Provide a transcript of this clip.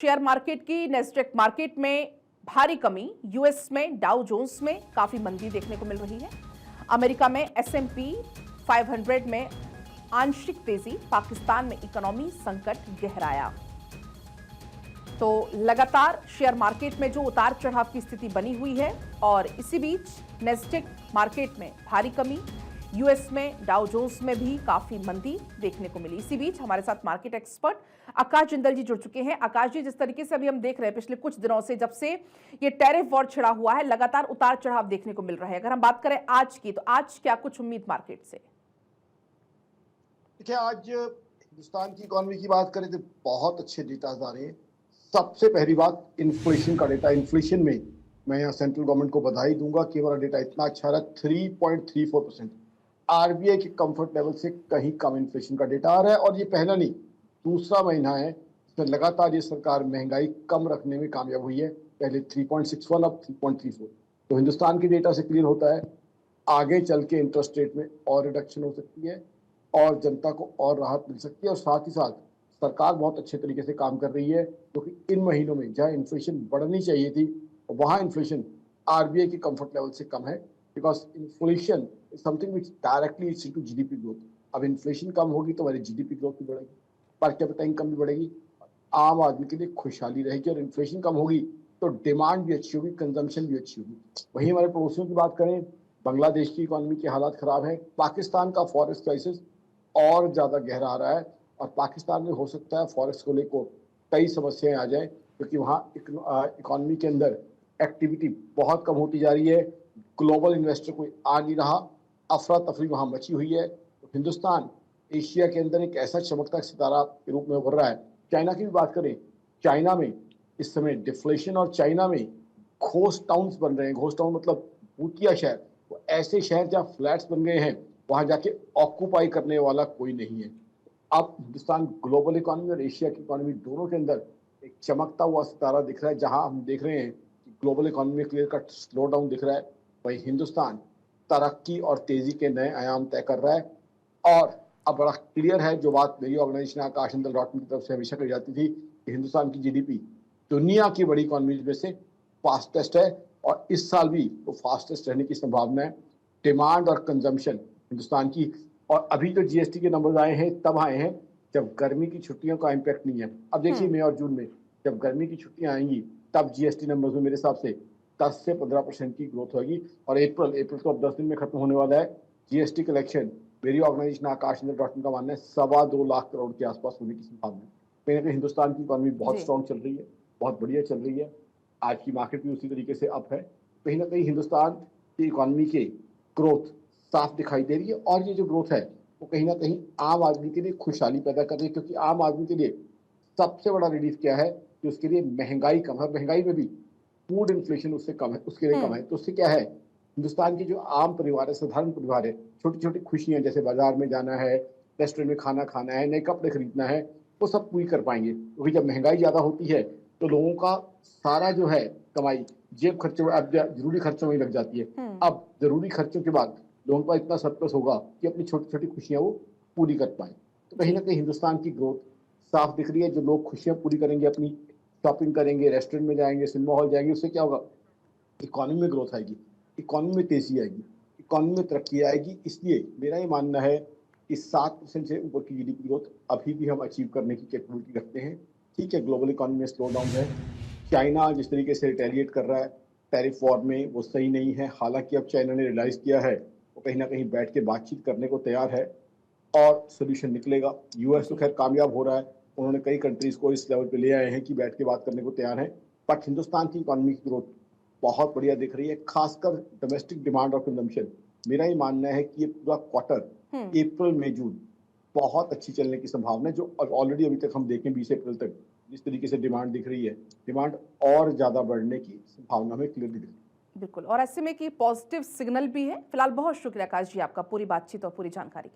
Share market की Nasdaq market में भारी कमी, यूएस में डाउ जोन्स में काफी मंदी देखने को मिल रही है। अमेरिका में एसएमपी 500 में आंशिक तेजी, पाकिस्तान में इकोनॉमी संकट गहराया। तो लगातार शेयर मार्केट में जो उतार चढ़ाव की स्थिति बनी हुई है और इसी बीच नेस्डेक मार्केट में भारी कमी, यूएस में डाउ जोन्स में भी काफी मंदी देखने को मिली। इसी बीच हमारे साथ मार्केट एक्सपर्ट आकाश जिंदल जी जुड़ चुके हैं। आकाश जी, जिस तरीके से अभी हम देख रहे हैं पिछले कुछ दिनों से, जब से ये टैरिफ वॉर छिड़ा हुआ है, लगातार उतार चढ़ाव देखने को मिल रहा है। अगर हम बात करें आज की, तो आज क्या कुछ उम्मीद मार्केट से? देखिए, आज हिंदुस्तान की इकोनॉमी की बात करें तो बहुत अच्छे डेटा आ रहे हैं। सबसे पहली बात, इन्फ्लेशन का डेटा। इन्फ्लेशन में मैं यहाँ सेंट्रल गवर्नमेंट को बधाई दूंगा कि हमारा डेटा इतना अच्छा रहा। 3.34%, आरबीआई के कंफर्ट लेवल से कहीं कम इन्फ्लेशन का डेटा आ रहा है। और ये पहला नहीं, दूसरा महीना है इसमें लगातार ये सरकार महंगाई कम रखने में कामयाब हुई है। पहले 3.61, अब 3.34। तो हिंदुस्तान के डेटा से क्लियर होता है आगे चल के इंटरेस्ट रेट में और रिडक्शन हो सकती है और जनता को और राहत मिल सकती है। और साथ ही साथ सरकार बहुत अच्छे तरीके से काम कर रही है, क्योंकि इन महीनों में जहाँ इन्फ्लेशन बढ़नी चाहिए थी, वहाँ इन्फ्लेशन आरबीआई के कंफर्ट लेवल से कम है। Because inflation is something which directly it's into GDP growth. अब इन्फ्लेशन कम होगी तो हमारी जीडीपी ग्रोथ भी बढ़ेगी, पर कैपिटा इनकम भी बढ़ेगी, आम आदमी के लिए खुशहाली रहेगी। और इन्फ्लेशन कम होगी तो डिमांड भी अच्छी होगी, कंजम्पशन भी अच्छी होगी। वहीं हमारे पड़ोसियों की बात करें, बांग्लादेश की इकोनॉमी के हालात खराब है। पाकिस्तान का फॉरेक्स क्राइसिस और ज्यादा गहरा आ रहा है और पाकिस्तान में हो सकता है फॉरेक्स को लेकर कई समस्याएं आ जाए, क्योंकि वहाँ इकोनॉमी के अंदर एक्टिविटी बहुत कम होती जा रही है। ग्लोबल इन्वेस्टर कोई आ नहीं रहा, अफरा तफरी वहाँ मची हुई है। तो हिंदुस्तान एशिया के अंदर एक ऐसा चमकता सितारा के रूप में उभर रहा है। चाइना की भी बात करें, चाइना में इस समय डिफ्लेशन और चाइना में घोस्ट टाउन्स बन रहे हैं। घोस्ट टाउन मतलब भूतिया शहर, वो ऐसे शहर जहाँ फ्लैट्स बन गए हैं, वहां जाके ऑक्यूपाई करने वाला कोई नहीं है। अब हिंदुस्तान ग्लोबल इकोनॉमी और एशिया की इकोनॉमी दोनों के अंदर एक चमकता हुआ सितारा दिख रहा है। जहां हम देख रहे हैं कि ग्लोबल इकोनॉमी में क्लियर कट स्लो डाउन दिख रहा है, वही हिंदुस्तान तरक्की और तेजी के नए आयाम तय कर रहा है। और अब बड़ा क्लियर है, जो बात मेरी ऑर्गेनाइजेशन आकाश जिंदल की तरफ से हमेशा कही जाती थी कि हिंदुस्तान की जीडीपी दुनिया की बड़ी इकोनॉमीज में से फास्टेस्ट है और इस साल भी वो फास्टेस्ट रहने की संभावना है। डिमांड और कंजम्पशन हिंदुस्तान की, और अभी जो जीएसटी के नंबर आए हैं तब आए हैं जब गर्मी की छुट्टियों का इम्पैक्ट नहीं है। अब देखिए, मई और जून में जब गर्मी की छुट्टियां आएंगी तब जीएसटी नंबर्स में मेरे हिसाब से 10 से 15% की ग्रोथ होगी। और अप्रैल तो अब 10 दिन में खत्म होने वाला है। जीएसटी कलेक्शन मेरी ऑर्गेनाइजेशन आकाश का मानना है 2.25 लाख करोड़ के आसपास होने की संभावना है। कहीं ना कहीं हिंदुस्तान की इकोनॉमी बहुत स्ट्रॉन्ग चल रही है, बहुत बढ़िया चल रही है। आज की मार्केट भी उसी तरीके से अप है। कहीं ना कहीं हिंदुस्तान की इकोनॉमी के ग्रोथ साफ दिखाई दे रही है। और ये जो ग्रोथ है वो कहीं ना कहीं आम आदमी के लिए खुशहाली पैदा कर रही है, क्योंकि आम आदमी के लिए सबसे बड़ा रिलीफ क्या है कि उसके लिए महंगाई कम है। महंगाई में भी फूड इन्फ्लेशन उससे कम है, उसके लिए कम है। तो उससे क्या है, हिंदुस्तान के जो आम परिवार है, साधारण परिवार है, छोटी छोटी खुशियां जैसे बाजार में जाना है, रेस्टोरेंट में खाना खाना है, नए कपड़े खरीदना है, वो सब पूरी कर पाएंगे। क्योंकि जब महंगाई ज्यादा होती है तो लोगों का सारा जो है कमाई जेब खर्चों, अब जरूरी खर्चों में लग जाती है। अब जरूरी खर्चों के बाद लोगों का इतना सरप्लस होगा कि अपनी छोटी छोटी खुशियां वो पूरी कर पाए। तो कहीं ना कहीं हिंदुस्तान की ग्रोथ साफ दिख रही है। जो लोग खुशियां पूरी करेंगे, अपनी शॉपिंग करेंगे, रेस्टोरेंट में जाएंगे, सिनेमा हॉल जाएंगे, उससे क्या होगा, इकोनॉमी में ग्रोथ आएगी, इकोनॉमी में तेजी आएगी, इकोनॉमी में तरक्की आएगी। इसलिए मेरा ये मानना है कि 7% से ऊपर की जीडीपी ग्रोथ अभी भी हम अचीव करने की कैपेबिलिटी रखते हैं। ठीक है, ग्लोबल इकोनॉमी में स्लो डाउन है। चाइना जिस तरीके से रिटेलिएट कर रहा है टैरिफ वॉर में, वो सही नहीं है। हालांकि अब चाइना ने रियलाइज किया है, वो कहीं ना कहीं बैठ के बातचीत करने को तैयार है और सोल्यूशन निकलेगा। यूएस तो खैर कामयाब हो रहा है, उन्होंने कई कंट्रीज को इस लेवल पे ले आए हैं कि बैठ के बात करने को तैयार है। बट हिंदुस्तान की इकोनॉमी की ग्रोथ बहुत बढ़िया दिख रही है, खासकर डोमेस्टिक डिमांड और कंजम्पशन। मेरा ये मानना है कि ये पूरा क्वार्टर अप्रैल मई जून बहुत अच्छी चलने की संभावना है। जो ऑलरेडी अभी तक हम देखें 20 अप्रैल तक जिस तरीके से डिमांड दिख रही है, डिमांड और ज्यादा बढ़ने की संभावना में क्लियरली दिख रही है। बिल्कुल, और ऐसे में कि पॉजिटिव सिग्नल भी है। फिलहाल बहुत शुक्रिया आकाश जी आपका पूरी बातचीत और पूरी जानकारी के लिए।